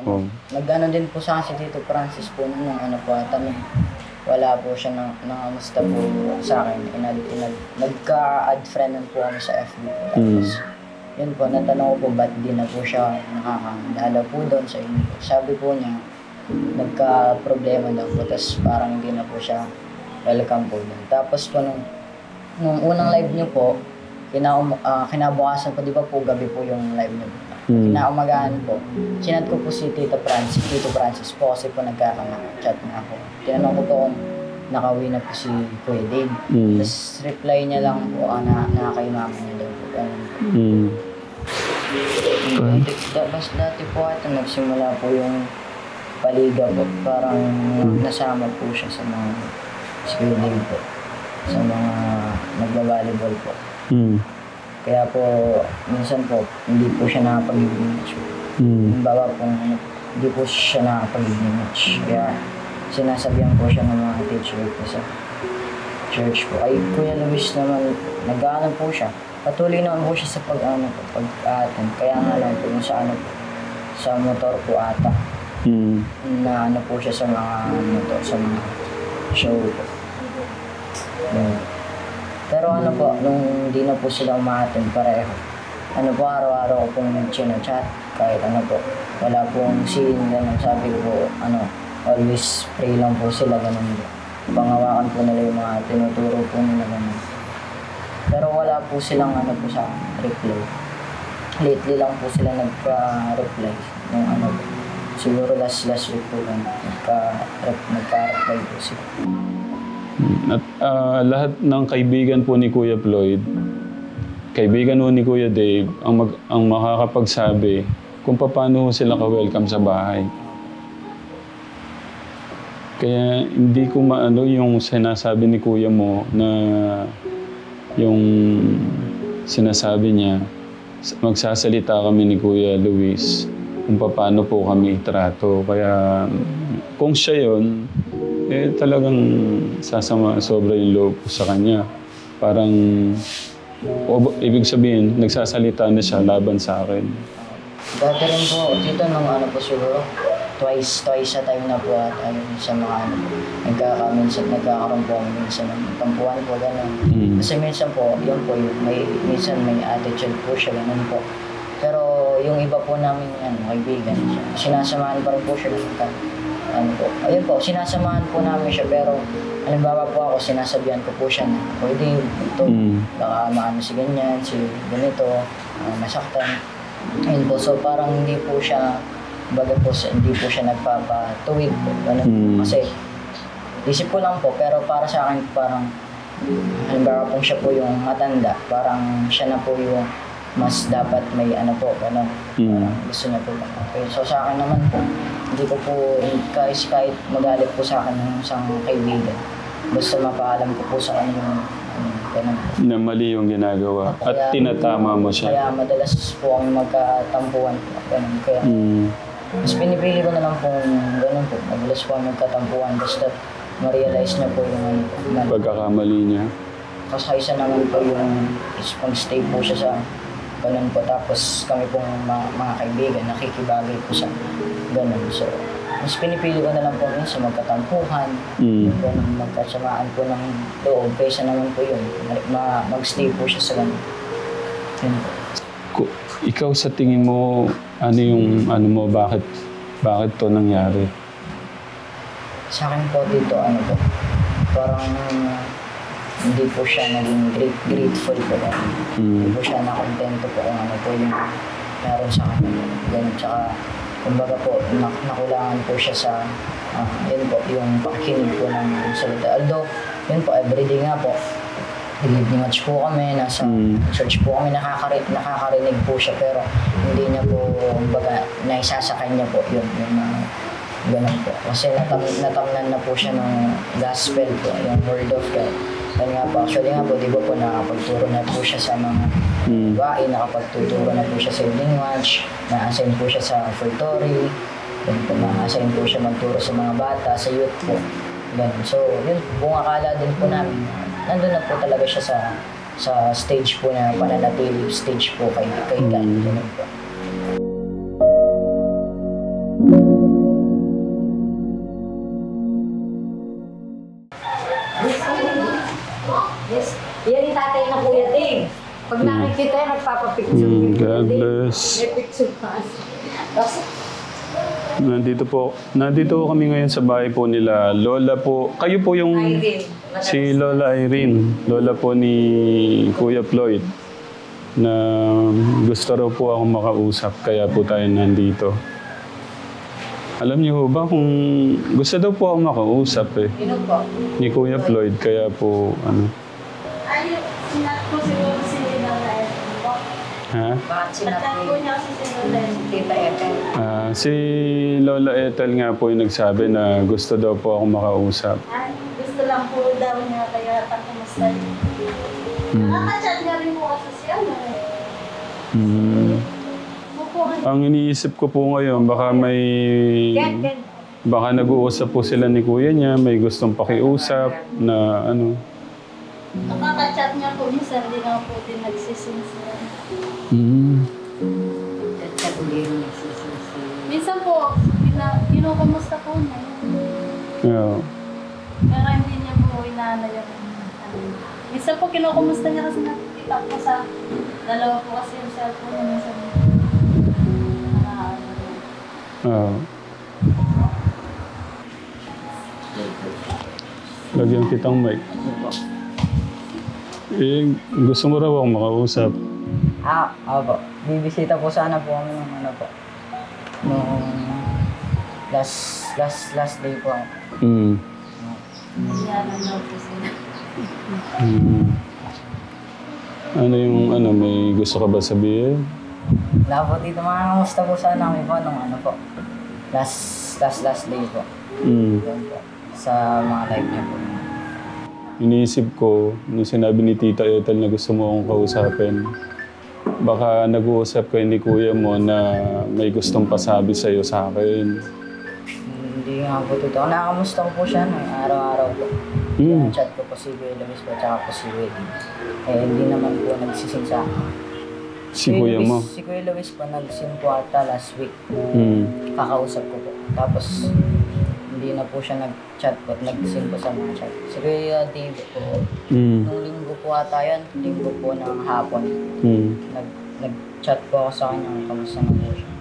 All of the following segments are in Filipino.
Oh. Nag-ano din po sa akin si Tito Francis po nung ano po tanong. Wala po siya nangamusta po sa akin. Nagka-add friend po kami sa FB. Tapos, yun po, natanong ko po ba't di na po siya nakakadala po doon sa inyo. Sabi po niya, nagka-problema daw po. Tapos parang hindi na po siya welcome po doon. Tapos po nung unang live niyo po, kinabukasan po, di ba po gabi po yung live niyo po. Kinaumagahan po, sinat ko po si Tito Francis po kasi po nagkaka-chat na ako. Tinanong ko po kung nakauwi na po si Kuya Dave. Tapos reply niya lang po na kay mama niya daw po. Tapos dati po ito nagsimula po yung paliga po. Parang nasama po siya sa mga si Kuya Dave po. Sa mga nagbabalibol po. Kaya po, minsan po, hindi po siya nakapag-match. Bawa po, hindi po siya nakapag-match. Kaya sinasabihan po siya ng mga teacher po sa church po. Ay, Kuya Luis naman, nag-ano po siya. Patuloy naman po siya sa pag-attend. Kaya nga lang po yung sa motor po ata. Na ano po siya sa mga motor, sa mga show po. Pero ano po, nung di na po sila umaattend pareho, ano po, araw-araw ko pong chinachat, kahit ano po, wala pong scene, ganun, sabi ko po, always pray lang po sila, ganun po. Pangawakan po nila yung mga tinuturo po nila, ganun. Pero wala po silang ano po sa reply. Lately lang po sila nagpa-reply nung ano po. Siguro last week po lang, nagpa-reply po sila. At lahat ng kaibigan po ni Kuya Floyd, kaibigan po ni Kuya Dave, ang makakapagsabi kung paano sila ka-welcome sa bahay. Kaya hindi ko maano yung sinasabi ni Kuya mo na yung sinasabi niya, magsasalita kami ni Kuya Luis kung paano po kami trato. Kaya kung siya yun, talagang sasama sobra yung loob ko sa kanya. Parang, ibig sabihin, nagsasalita na siya laban sa akin. Dati rin po, dito nung ano po siguro, twice sa time na po at sa mga nagkakaroon po kami minsan ng tampuhan po, gano'n. Kasi minsan po, yun po, minsan may attitude po siya, gano'n po. Pero yung iba po namin kaibigan, sinasamahan pa rin po siya ayun po, sinasamahan po namin siya, pero halimbawa po ako, sinasabihan ko po siya na, pwede ito, baka maano si ganyan, si ganito, masaktan. Ayun po, so parang hindi po siya, hindi po siya nagpapatuwid po, ganun. Kasi, isip ko lang po, pero para sa akin, parang, halimbawa po siya po yung matanda, parang siya na po yung mas dapat may ano po, gano'n. Gusto niya po. Okay. So sa akin naman po, hindi ko po, kahit magalit po sa akin ng isang kaibigan, basta mapaalam ko po sa kanya yung gano'n. Na mali yung ginagawa at tinatama mo siya. Kaya madalas po ang magkatampuhan po, gano'n. Kaya mas pinipili ko na lang po gano'n po, madalas po ang magkatampuhan, basta ma-realize niya po yung pagkakamali niya. Kasi isa naman po yung pag-stay po siya sa ganun po. Tapos kami pong mga kaibigan, nakikibagay po sa ganun. So, mas pinipili ko na lang po sa magkatampuhan, magkasamaan po ng loob, kaysa naman po yun, mag-stay po siya sa ganun. Yun po. Ikaw sa tingin mo, bakit to nangyari? Sa akin po dito, po, parang hindi po siya naging grateful po. Hindi po siya nakontento po kung ano po yung meron sa kanya. Ganun, tsaka, kumbaga po, nakulangan po siya sa, yun po, yung pakikinig po ng salita. Although, yun po, everyday nga po, evening watch po kami, nasa church po kami, nakakarinig po siya, pero hindi niya po, kumbaga, naisasakay niya po yun, ganun po. Kasi natamnan na po siya ng gospel po, yung word of God. Yan nga po, actually nga po, di ba po nakapagturo na po siya sa mga babae, nakapagtuturo na po siya sa evening watch, na-assign po siya sa offertory, na-assign po siya magturo sa mga bata, sa youth po. Ganun. So, yun, kung akala din po namin, nandun na po talaga siya sa stage po na pananatili stage po kay God. Ganun po. Yes. Yan yung tatay na Kuya Ting. Pag nakikita yan, nagpapapicture. God bless. May picture pa. Tapos, Nandito po kami ngayon sa bahay po nila. Lola po, kayo po yung Irene. si Lola Irene, lola po ni Kuya Floyd, na gusto raw po akong makausap, kaya po tayo nandito. Alam niyo ba kung gusto daw po akong makausap Sino po? ni Kuya Floyd, kaya po Ay, sinat ko siguro si Lola Ethel po. ha? Bakit Sinat sinabi po niya kasi si Lola Ethel. Tita Ethel? Si Lola Ethel nga po yung nagsabi na gusto daw po akong makausap. Ay, gusto lang po daw niya kaya kumusta niya. Nakaka-chat niya rin po kasi siya. Ang iniisip ko po ngayon, baka nag-uusap po sila ni kuya niya, may gustong pakiusap na ano. Nakaka-chat niya po minsan, hindi nga po din nagsisinsiyan. Chat hindi rin nagsisisi. Minsan po, kinukumusta po niya. Yeah. Pero hindi niya po inaano yung ano. Minsan po kinukumusta niya kasi nakikita ko sa dalawa po kasi yung cellphone niya. Minsan Lagyan kitang mic. Gusto mo raw akong makausap. Opo. Bibisita po sana po kami ng ano po. Nung last day po. nangyari daw po sila. Ano yung may gusto ka ba sabihin? Wala po dito, makakamusta po sana kami po nung ano po. Last day po. Yun po. Sa mga live niya po. Iniisip ko, nung sinabi ni Tita Ethel na gusto mo akong kausapin, baka nag-uusap kayo ni kuya mo na may gustong pasabi sa'yo sa akin. Hindi nga po totoo. Nakamusta ko po siya araw-araw po. Chat ko po si Kuya Luis po, tsaka po si Weddy. Hindi naman po nagsising sa akin. Si kuya mo? Si Kuya Luis po, nagsim po ata last week. Kakausap ko po. Tapos, hindi na po siya nag-chat po, nag-sim po sa mga chat. Si Kuya David po, nung linggo po ata yan, linggo po ng hapon. Nag-chat po ako sa kanya kung kamusta na po siya.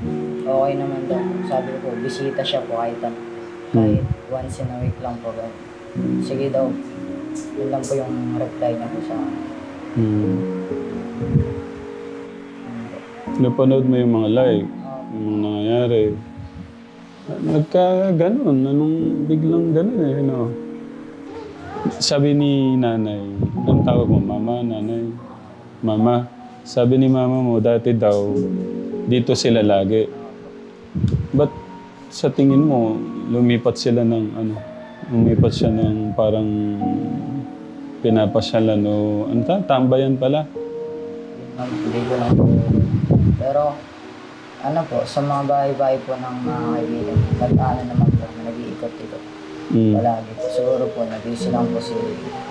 Okay naman daw. Sabi ko po, bisita siya po kahit once in a week lang po. Sige daw. Yun lang po yung reply niya po sa akin. Napanood mo yung mga live, yung mga nangyayari. Nagka-ganon, biglang ganon Sabi ni nanay, ang tawag mo, mama, nanay. Mama, sabi ni mama mo, dati daw, dito sila lagi. Ba't sa tingin mo, lumipat siya ng parang pinapasyalan o tambayan pala? Hindi ko lang po. Pero, sa mga bahay-bahay po ng mga kaibigan, naman po, nag-iikot-ikot. Palagi po. Siguro po, nag-iisi lang po si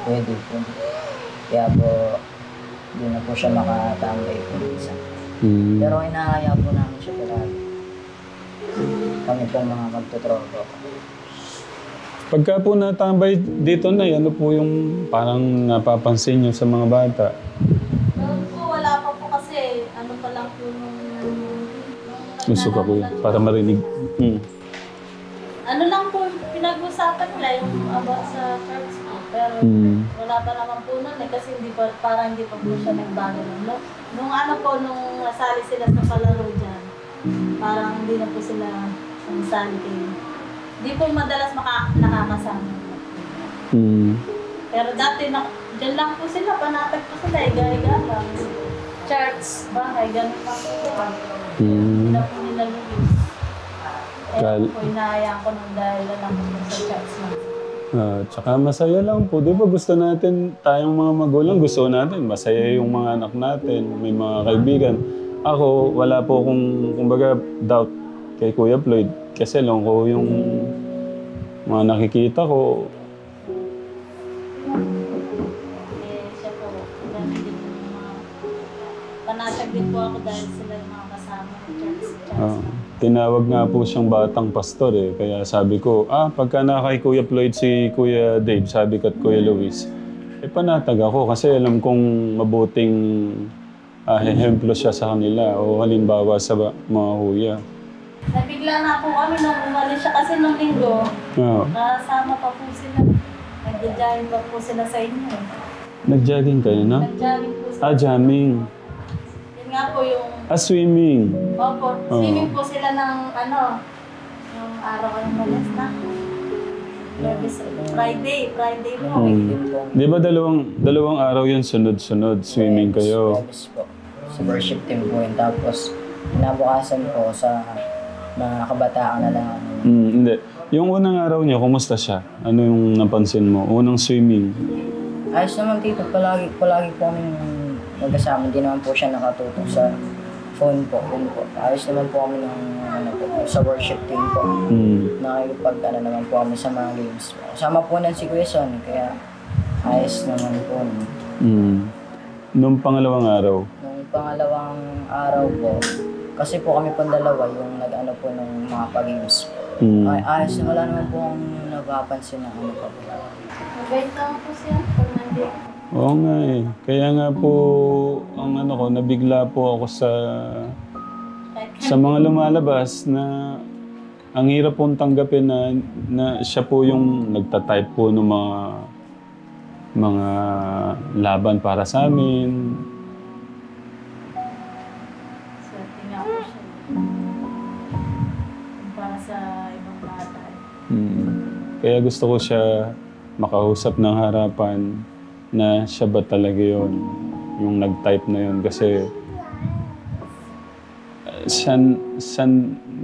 Weddy po. Kaya po, hindi na po siya makatambay po isa. Pero inahaya po namin siya palagi. Kami po mga magtutropo. Pagka po natambay dito na, ano po yung parang napapansin niyo sa mga bata? Noon po, wala pa po kasi, pa lang po nung Gusto ka kuya, para marinig. Ano lang po, pinag-usapan nila yung about sa church po. Pero wala pa naman po nun kasi parang hindi pa po siya nagbago nun. Nung nung nasali sila sa palaro dyan, parang hindi na po sila nasali kayo. Hindi po madalas nakakasama. Pero dati, dyan lang po sila, panatag po sila, igay-igay lang. Church, bahay, ganun lang po. Hindi na po nila lubis. Kaya po inahayaan ko nung dahil lang po sa church lang. Tsaka masaya lang po. Di ba gusto natin, tayong mga magulang, gusto natin, masaya yung mga anak natin, may mga kaibigan. Ako, wala po kumbaga, doubt kay Kuya Floyd. Kasi lang ko yung mga nakikita ko. Siya po, ganun din yung mga panatag din po ako dahil sila yung mga kasama ng church. tinawag nga po siyang batang pastor eh. Kaya sabi ko, pagka na kay Kuya Floyd si Kuya Dave, sabi ko at Kuya Luis, panatag ako kasi alam kong mabuting ehemplo siya sa kanila o halimbawa sa mga kuya. Nabigla na po kami nung umalis siya kasi nung linggo. Oo. Kasama pa po sila. Nagja-jogging pa po sila sa inyo. Nag-jogging kayo, no? Nag-jogging po sila. Jamming. Yun nga po yung... Swimming. Opo, swimming po sila ng yung araw ang malas na. Friday po. Di ba dalawang araw yun sunod-sunod, swimming kayo? Yes po. Sa worship team po yun. Tapos, kinabukasan po sa mga kabataan na lang. Hindi. Yung unang araw niya, kumusta siya? Ano yung napansin mo? Unang swimming? Ayos naman tito, palagi po kami magkasama. Hindi naman po siya nakatutok sa phone po. Ayos naman po kami sa worship team po. Nakikipag naman po kami sa mga games. Kasama po nun si Kuya Son, kaya ayos naman po. Nung pangalawang araw? Nung pangalawang araw po, kasi po kami pong dalawa yung nag-ano po ng mga pag-games. Ayos na wala naman po akong napapansin na pa po. Mabait naman po siya pag nandito. Oo nga eh. Kaya nga po, nabigla po ako sa mga lumalabas na ang hirap pong tanggapin na siya po yung nagtatype po ng mga laban para sa amin. Swerte nga po siya. Para sa ibang bata. Kaya gusto ko siya makausap ng harapan na siya ba talaga yun, yung nag-type na yun. Kasi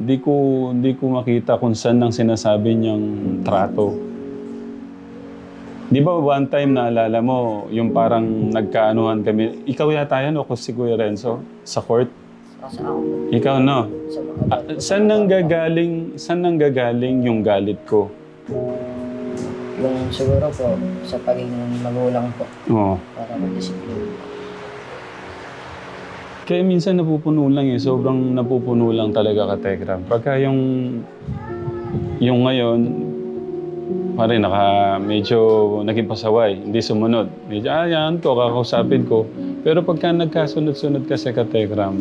di ko makita kung saan ang sinasabi niyang trato. Di ba one time naalala mo, yung parang nagkaanuhan kami, ikaw yata yan o si Kuya Renzo sa court? Sa ako po. Ikaw no? Saan nang gagaling yung galit ko? Yung siguro po, sa pagiging magulang po. Oo. Para mag-disiplina. Kaya minsan napupuno lang eh. Sobrang napupuno lang talaga ka, Tekram. Pagka yung ngayon, parang medyo naging pasaway, hindi sumunod. Medyo, yan ko, kakausapin ko. Pero pagka nagkasunod-sunod kasi ka, Tekram,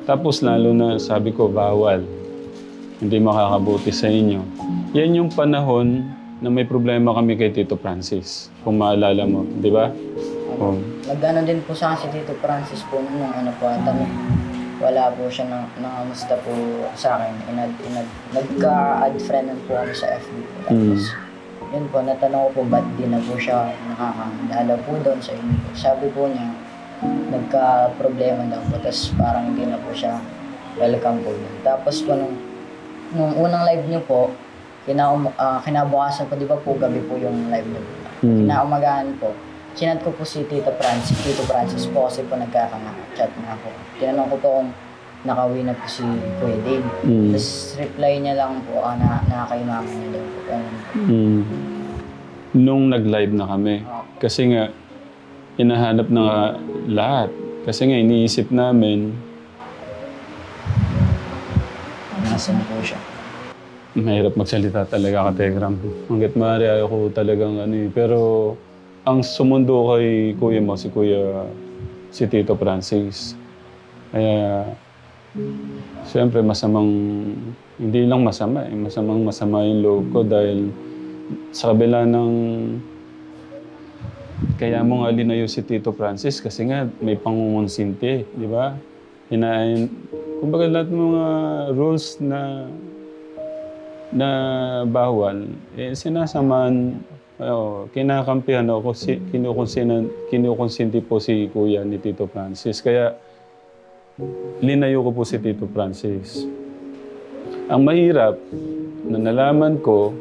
tapos lalo na sabi ko, bawal. Hindi makakabuti sa inyo. Yan yung panahon na may problema kami kay Tito Francis. Kung maalala mo, di ba? Oh. Nag-ano din po sa akin si Tito Francis po nung wala po siya nangamusta po sa akin. Nagka-add friend po kami sa FB po. Tapos, yun po, natanong ko po ba't di na po siya nakakadala po doon sa inyo. Sabi po niya, nagka-problema daw po. Tapos parang hindi na po siya welcome po doon. Tapos po nung unang live niyo po, kinabukasan po, di ba po gabi po yung live niyo. Kinaumagahan po. Sinat ko po si Tito Francis po kasi po nagkaka-chat na ako. Tinanong ko po kung nakauwi na po si Kuya Dave. Tapos reply niya lang po nakakailangan niya daw po. Nung nag-live na kami. Kasi nga, hinahanap na nga lahat. Kasi nga, iniisip namin. Nasaan po siya? Mahirap magsalita talaga ka, Tekram. Hanggat maaari ayaw ko talagang Pero ang sumundo kay Kuya mo, si Tito Francis. Kaya, siyempre hindi lang masama masama yung loob ko dahil sa kabila ng kaya mo nga linayo si Tito Francis kasi nga may pangungonsinti, di ba? Kumbaga lahat ng mga rules na bawal, sinasamaan, kinakampihan ako, kinukonsinti po si Kuya ni Tito Francis. Kaya, linayo ko po si Tito Francis. Ang mahirap na nalaman ko,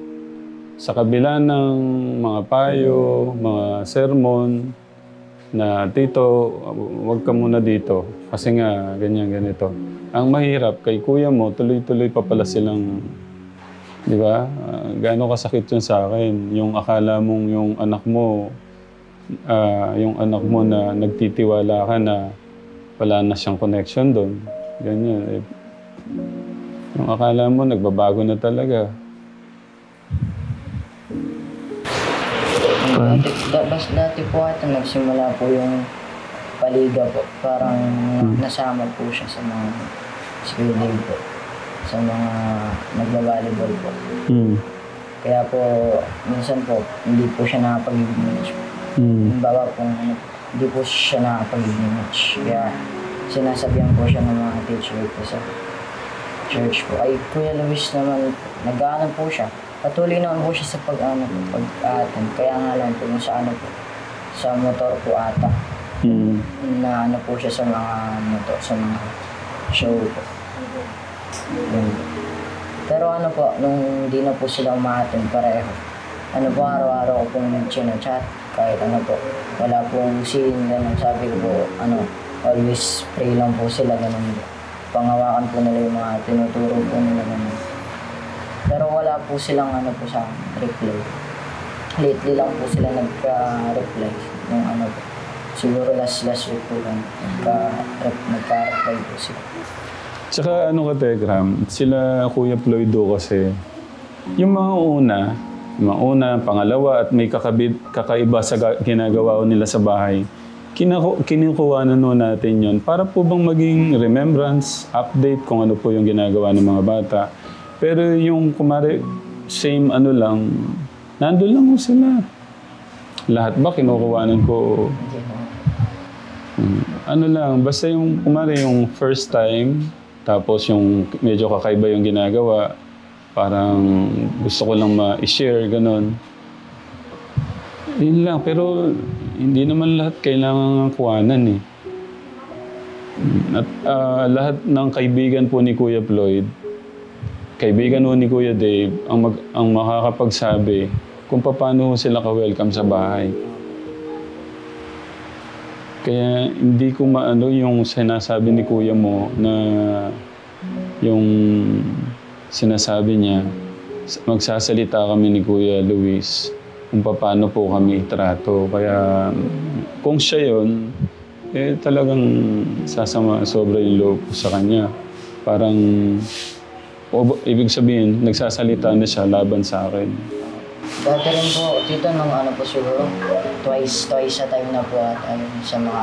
sa kabila ng mga payo, mga sermon, na Tito, wag ka muna dito. Kasi nga, ganito. Ang mahirap, kay Kuya mo, tuloy-tuloy pa pala silang, di ba? Gaano kasakit yun sa akin. Yung akala mong yung anak mo na nagtitiwala ka na wala na siyang connection doon. Ganyan. Yung akala mo, nagbabago na talaga. Dati po ata nagsimula po yung paliga po. Parang nasama po siya sa mga schedule po. Sa mga nagbabalibol po. Kaya po, minsan po, hindi po siya nakapag-match. Bawa po, hindi po siya nakapag-match. Kaya sinasabihan po siya ng mga teacher po sa church po. Ay, Kuya Luis naman, nag-ano po siya. Patuloy naman po siya sa pag-attend. Kaya nga lang po, sa ano po, sa motor po ata. Na ano po siya sa mga motor, sa mga show po. Pero ano po, nung di na po sila umaattend pareho, ano po, araw-araw ko pong chat kahit ano po, wala pong scene, ganun. Sabi ko po, ano, always pray lang po sila, ganun. Pangawakan po nila yung mga tinuturo po nila, ganun. Pero wala po silang ano po sa reply. Lately lang po sila nagka-reply nung ano po. Siguro last week po lang, nagka-reply po sila. Tsaka ano ka, Tegram, sila Kuya Ploydo kasi, yung mga una, pangalawa at may kakaiba sa ginagawa nila sa bahay, kinukuha na nun natin yun para po bang maging remembrance, update kung ano po yung ginagawa ng mga bata. Pero yung kumari, same ano lang, nandun lang po sila. Lahat ba kinukuhanan ko? Ano lang, basta yung kumari yung first time, tapos yung medyo kakaiba yung ginagawa, parang gusto ko lang ma-share, gano'n. Yun lang, pero hindi naman lahat kailangan kuhanan eh. At lahat ng kaibigan po ni Kuya Floyd, kaibigan po ni Kuya Dave, ang makakapagsabi kung paano sila ka-welcome sa bahay. Kaya hindi ko maano yung sinasabi ni Kuya mo na yung sinasabi niya, magsasalita kami ni Kuya Luis kung paano po kami trato. Kaya kung siya yun, eh talagang sasama sobra yung loob ko sa kanya. Parang, ibig sabihin, nagsasalita na siya laban sa akin. Dati rin po, tito, nung ano po siguro, twice sa time na po at ano, sa mga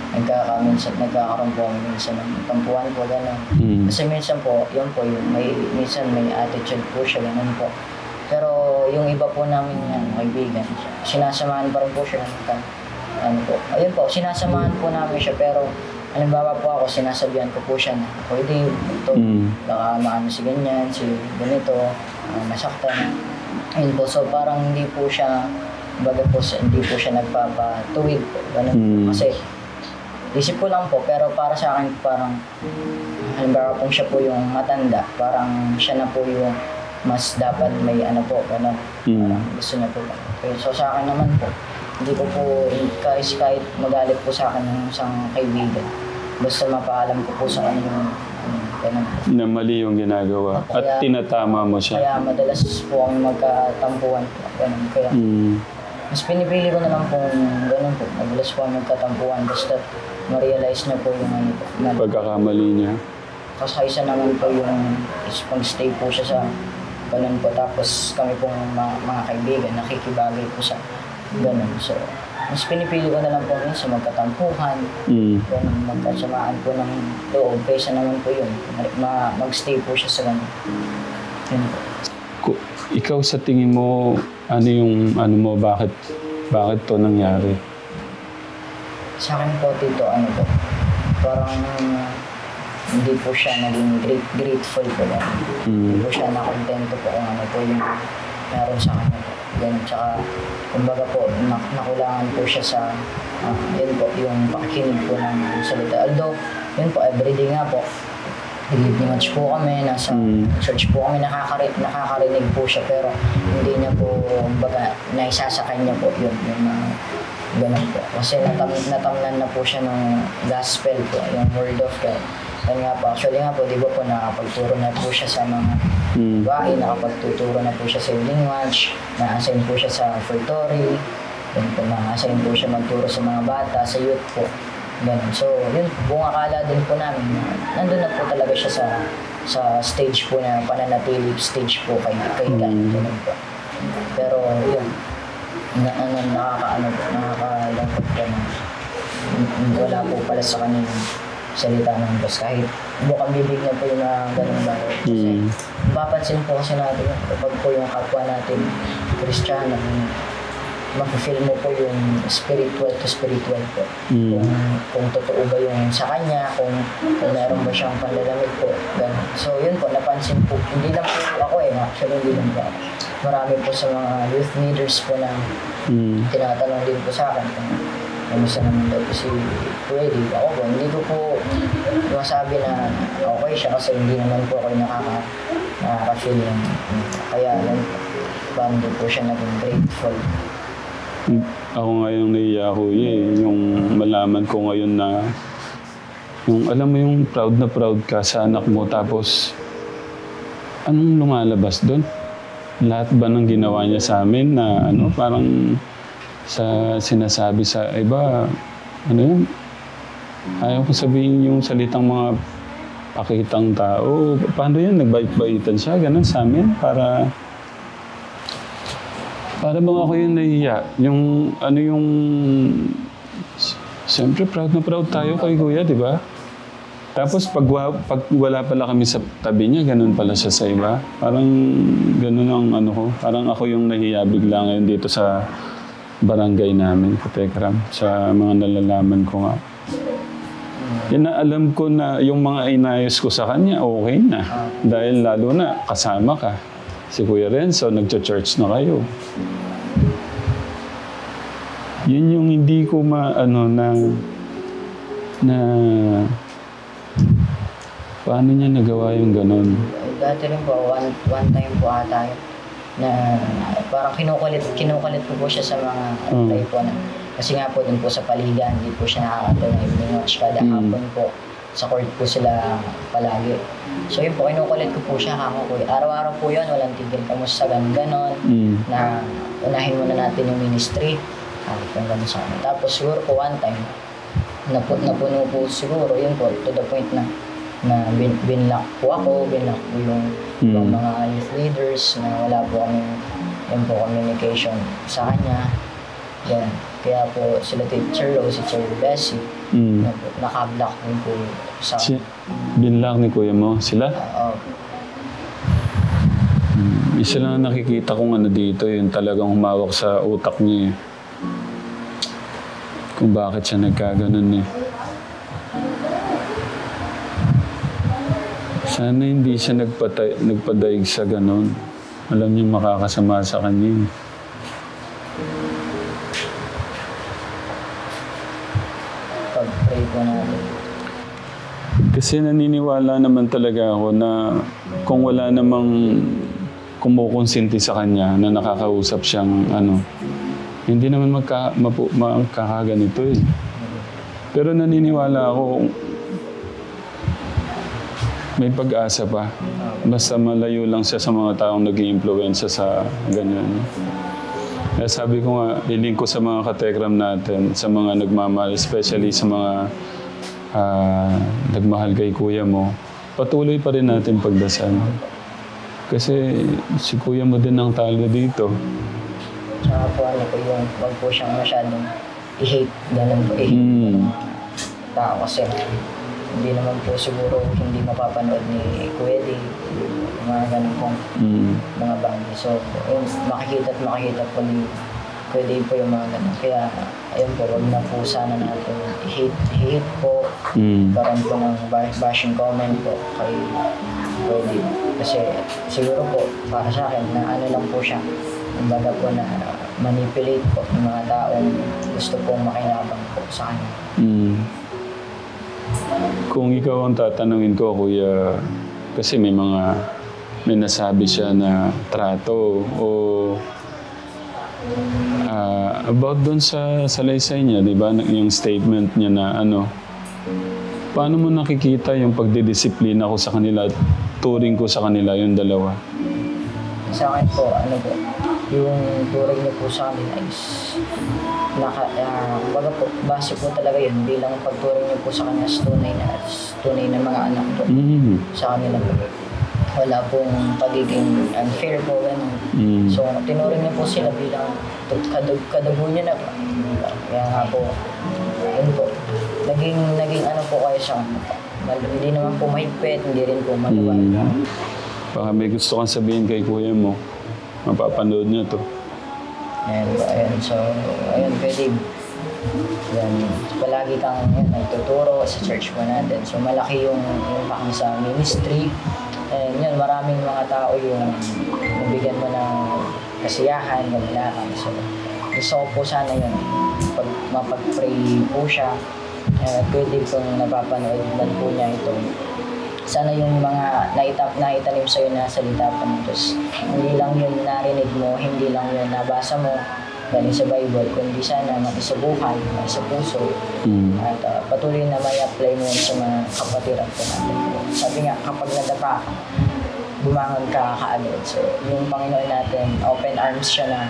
ano po, nagkakaroon po kami minsan ng tampuhan po, gano'n. Kasi minsan po, yun po, minsan may attitude po siya, gano'n po. Pero yung iba po namin kaibigan, sinasamahan pa rin po siya ng ano po. Ayun po, sinasamahan po namin siya, pero halimbawa po ako, sinasabihan ko po siya na, pwede ito, baka maano si ganyan, si ganito, masaktan. Ayun po, so parang hindi po siya, hindi po siya nagpapatuwid po, ganun. Kasi, isip ko lang po, pero para sa akin, parang, halimbawa kung siya po yung matanda, parang siya na po yung mas dapat may ano po, gano'n. Parang gusto niya po. Okay, so sa akin naman po, hindi ko po, kahit magalit po sa akin ng isang kaibigan, basta mapaalam ko po sa kanya yung ganun. Na mali yung ginagawa at tinatama mo siya. Kaya madalas po kami magkatampuhan po. Ganun. Kaya mas pinipili ko na lang po ganun po. Madalas po kami magkatampuhan basta ma-realize na po yung pagkakamali niya. Kasi isa naman po yung pag-stay po siya sa ganun po. Tapos kami pong mga kaibigan nakikibagay po sa ganun. So, mas pinipili ko na lang po minsan magkatampuhan, magkasamaan po ng loob, kaysa naman po yun, mag-stay po siya sa ganun. Yun po. Ikaw sa tingin mo, bakit to nangyari? Sa akin po, tito, parang hindi po siya naging grateful po lang. Hindi po siya nakontento po kung ano po yung meron sa kanya po. Ganun, tsaka, kumbaga po, nakulangan po siya sa, yun po, yung pakikinig po ng salita. Although, yun po, everyday nga po, evening watch po kami, nasa church po kami, nakakarinig po siya, pero hindi niya po, kumbaga, naisasakay niya po yun, ganun po. Kasi natamnan na po siya ng gospel po, yung word of God. Yan nga po, actually nga po, di ba po, nakapagturo na po siya sa mga bahay, nakapagtuturo na po siya sa evening watch, na-assign po siya sa offertory, yun po, na-assign po siya magturo sa mga bata, sa youth po. Ganun. So, yun, buong akala din po namin, nandun na po talaga siya sa stage po na pananatili stage po kay God. Ganun po. Pero yun, nakakalangkot po na wala po pala sa kanya salita ng Diyos. Kahit bukang bibig na po yung mga ganun bagay. Kasi mapapansin po kasi natin kapag po yung kapwa natin Kristiyano, mapifeel mo po yung spiritual to spiritual po. Kung totoo ba yung sa kanya, kung meron ba siyang panlalamig po. Ganun. So yun po, napansin po. Hindi lang po ako actually hindi lang po ako. Marami po sa mga youth leaders po na tinatanong din po sa akin kung kamusta naman daw po si Freddy. Ako po, hindi ko po masabi na okay siya kasi hindi naman po ako nakaka-feel yung kaya lang paano po siya naging grateful. Ako ngayon naiya ko yung malaman ko ngayon na yung alam mo yung proud na proud ka sa anak mo tapos anong lumalabas doon? Lahat ba ng ginawa niya sa amin na parang sa sinasabi sa iba, ayaw ko sabihin yung salitang mga pakitang tao. Paano yan? Nagbait-baitan siya, ganun sa amin para bang ako yung nahiya. Siyempre proud na proud tayo kay Kuya, di ba? Tapos pag wala pala kami sa tabi niya, ganun pala siya sa iba. Parang ganun ang ko. Parang ako yung nahiya bigla ngayon dito sa barangay namin, Katekram, sa mga nalalaman ko nga. Yan na alam ko na yung mga inayos ko sa kanya, okay na. Dahil lalo na, kasama ka. Si Kuya Renzo, nagcha-church na kayo. Yun yung hindi ko paano niya nagawa yung ganun? Dati rin po, one time po ata yun, na parang kinukulit ko po siya sa mga tayo po na. Kasi nga po dun po sa Paligan, hindi po siya nakakata na evening watch. Kada hapon po, sa court po sila palagi. So yun po, kinukulit ko po siya kako po. Araw-araw po yun, walang tigil. Kamusta ganon, na unahin muna natin yung ministry. Kung gano'n sa amin. Tapos siguro po one time, napuno po siguro, yun po, to the point na binlock po ako, binlock po yung mga youth leaders na wala po communication sa kanya. Yan. Kaya po sila Teacher Rose, si Teacher Bessie, naka-block din po sa binlock ni Kuya mo sila? Isa lang nakikita kong dito, yung talagang humawak sa utak niya kung bakit siya nagkaganon Sana hindi siya nagpadaig sa ganon. Alam niyo makakasama sa kanya. Pag-pray po natin. Kasi naniniwala naman talaga ako na kung wala namang kumukonsinti sa kanya na nakakausap siyang hindi naman magkakaganito Pero naniniwala ako may pag-asa pa. Basta malayo lang siya sa mga taong nag-i-influensya sa ganyan. Kaya sabi ko nga, hiling ko sa mga katekram natin, sa mga nagmamahal, especially sa mga nagmahal kay Kuya mo, patuloy pa rin natin pagdasal. Kasi si Kuya mo din ang talo dito. Tsaka po yung wag po siyang masyadong i-hate, ganun po i-hate tao kasi hindi naman po siguro hindi mapapanood ni Kuya D mga ganun pong mga bandi. So, makikita po ni Kuya D po yung mga ganun. Kaya, ayun po, wag na po sana natin i-hate po. Karoon po ng bashing comment po kay Kuya D. Kasi siguro po, para sa akin, na lang po siya. Kumbaga po na manipulate po ng mga taong gusto pong makinabang po sa kanya. Kung ikaw ang tatanungin ko, Kuya, kasi may nasabi siya na trato o about doon sa salaysay niya, di ba? Yung statement niya na paano mo nakikita yung pagdidisiplina ko sa kanila at turing ko sa kanila yung dalawa? Sa akin po, ano po, yung turing niyo po sa amin ay kumbaga po, base po talaga yun bilang pagturing niyo po sa kanya as tunay na mga anak po sa kanila po. Wala pong pagiging unfair po, gano'n. So, tinuring niyo po sila bilang kadugo niyo na po. Kaya nga po, yun po, naging ano po kayo sa hindi naman po mahigpit, hindi rin po maluwal. Baka may gusto kang sabihin kay kuya mo. Mapapanood niya to. Ayan. So, ayun, pwede. Yan, palagi kang nagtuturo sa church mo natin. So, malaki yung impact sa ministry. And yun, maraming mga tao yung nabigyan mo ng kasiyahan, gamilakan. So, gusto ko po sana yun, mapag-pray po siya. Pwede kung napapanood man po niya ito. Sana yung mga naitanim sa'yo na salita pa mo. Hindi lang yun narinig mo, hindi lang yun nabasa mo galing sa Bible, kundi sana makisubukan, sa puso. At patuloy na may apply mo yun sa mga kapatiran po natin. Sabi nga, kapag nadapa ka, bumangon ka kaagad. So, yung Panginoon natin, open arms siya na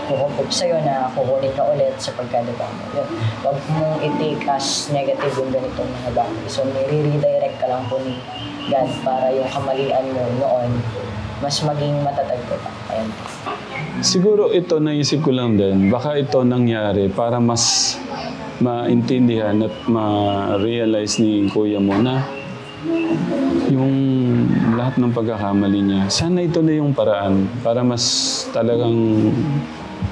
kukukup sa'yo na kukunin ka ulit sa pagkadapa mo. Yun. Huwag mong i-take as negative yung ganitong mga bagay. So, redirect ka lang po ni God para yung kamalian mo noon, mas maging matatag ko pa. Ayan. Siguro ito, naisip ko lang din, baka ito nangyari para mas maintindihan at ma-realize ni kuya mo na yung lahat ng pagkakamali niya. Sana ito na yung paraan para mas talagang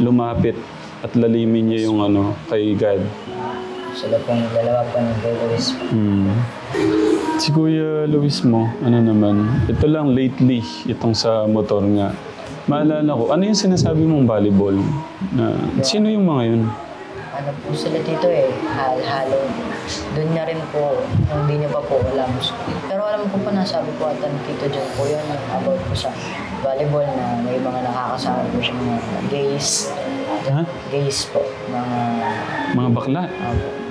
lumapit at lalimin niya yung kay God. Sila pong dalawa po ng Kuya Luis. Si Kuya Luis mo, naman, ito lang lately, itong sa motor nga. Maalala ko, ano yung sinasabi mong volleyball? Sino yung mga yun? Ano po sila dito halo. Doon niya rin po, hindi niya pa po alam. Pero alam ko pa nasabi ko at Tito John po yun, about po sa volleyball na may mga nakakasama po siya mga gays. Ha? Gays po, Mga bakla?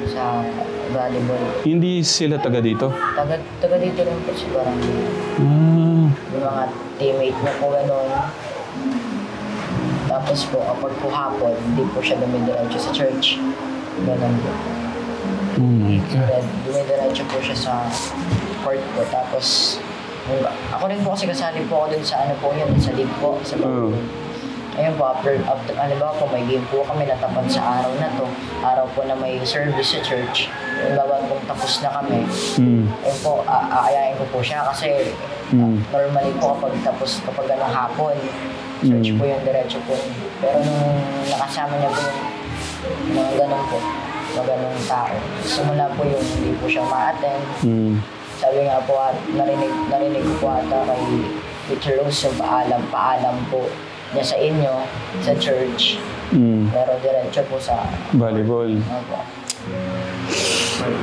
sa volleyball. Hindi sila taga dito? Taga dito rin po si Barangay. Yung mga teammate niya po gano'n. Tapos po, kapag po hapon, hindi po siya dumidiretso sa church. Ganun po. Oh my God. Dumidiretso po siya sa court po. Tapos, ako rin po kasi kasali po ako dun sa po yun, sa league po, sa Ayun po, after halimbawa po, may game po kami natapat sa araw na to. Araw po na may service sa church. Halimbawa po, tapos na kami. Ayun po, aayain ko po siya kasi normally po kapag hapon, church po yung diretso po. Pero nung nakasama niya po yung mga ganun po, mga ganun tao. Simula po yung hindi po siya ma-attend. Sabi nga po, narinig ko po ata kay Teacher Rose yung paalam po niya sa inyo, sa church. Pero diretso po sa volleyball. Opo.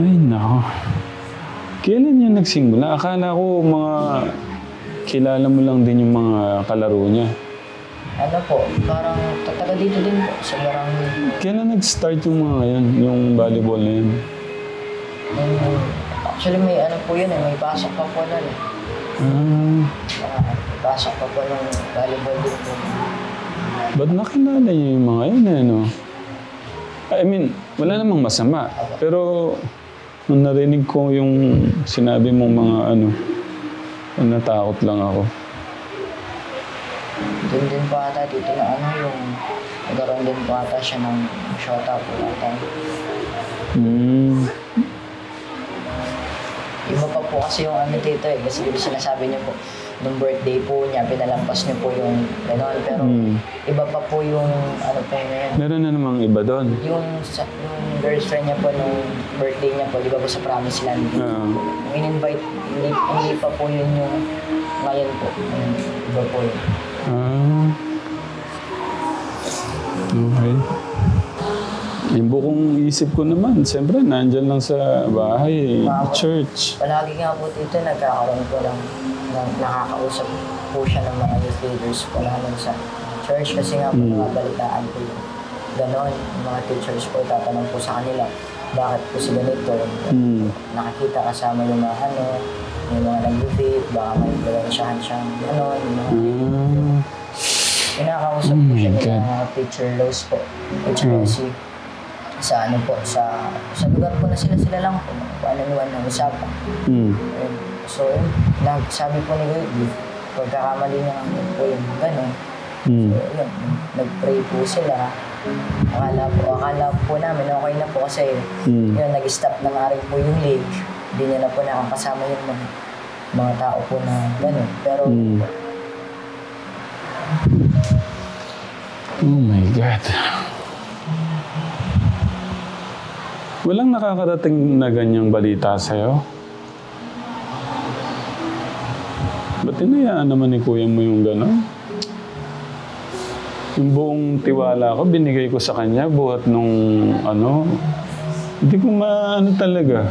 Ay, nako. Kailan yan nagsimula? Akala ko mga kilala mo lang din yung mga kalaro niya. Ano po, parang taga dito din po sa barangay. Kailan nag-start yung mga yan, yung volleyball na yun? Actually may po yun may pasok pa po nun. Pasok pa po ng volleyball din po. Ba't nakilala niyo yung mga yun I mean, wala namang masama. Pero nung narinig ko yung sinabi mong mga natakot lang ako. Doon din po ata dito na yung nagkaroon din po ata siya ng shota po ata. Iba pa po kasi yung dito kasi di ba sinasabi niyo po nung birthday po niya, pinalampas niyo po yung gano'n. Pero iba pa po yung po ngayon. Meron na namang iba doon. Yung girlfriend niya po nung birthday niya po, di ba po sa Promised Land? Yung in-invite, hindi pa po yun yung ngayon po. Iba po yun. Okay. Yung bukong isip ko naman, siyempre, nandyan lang sa bahay, church. Palagi nga po dito, nagkakaroon po ng nakakausap po siya ng mga youth leaders po naman sa church kasi nga po mga balitaan po yun. Ganon, yung mga teachers po tatanong po sa kanila, bakit po si ganito? Nakakita kasama yung mga yung mga nag-vape, baka may impluensyahan siyang ganon, yung mga God. Teacher Lowe's po. HPSC. Sa ano po, sa lugar po na sila lang po. Ano-ano na usapan. Ayun. So, yun, sabi po ni God, pagkakamali niya po yung gano'n. So, yun, nag-pray po sila. Akala po namin okay na po kasi yun, nag-stop na nga rin po yung leg. Hindi niya na po nakakasama yung mga tao po na gano'n. Pero, oh my God. Walang nakakarating na ganyang balita sa'yo? Ba't hinayaan naman ni kuya mo yung gano'n? Yung buong tiwala ko, binigay ko sa kanya buhat nung hindi ko maano talaga.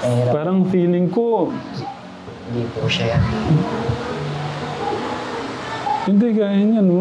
mahirap. Parang feeling ko, Hindi po siya yan. hindi gaya niyan, no?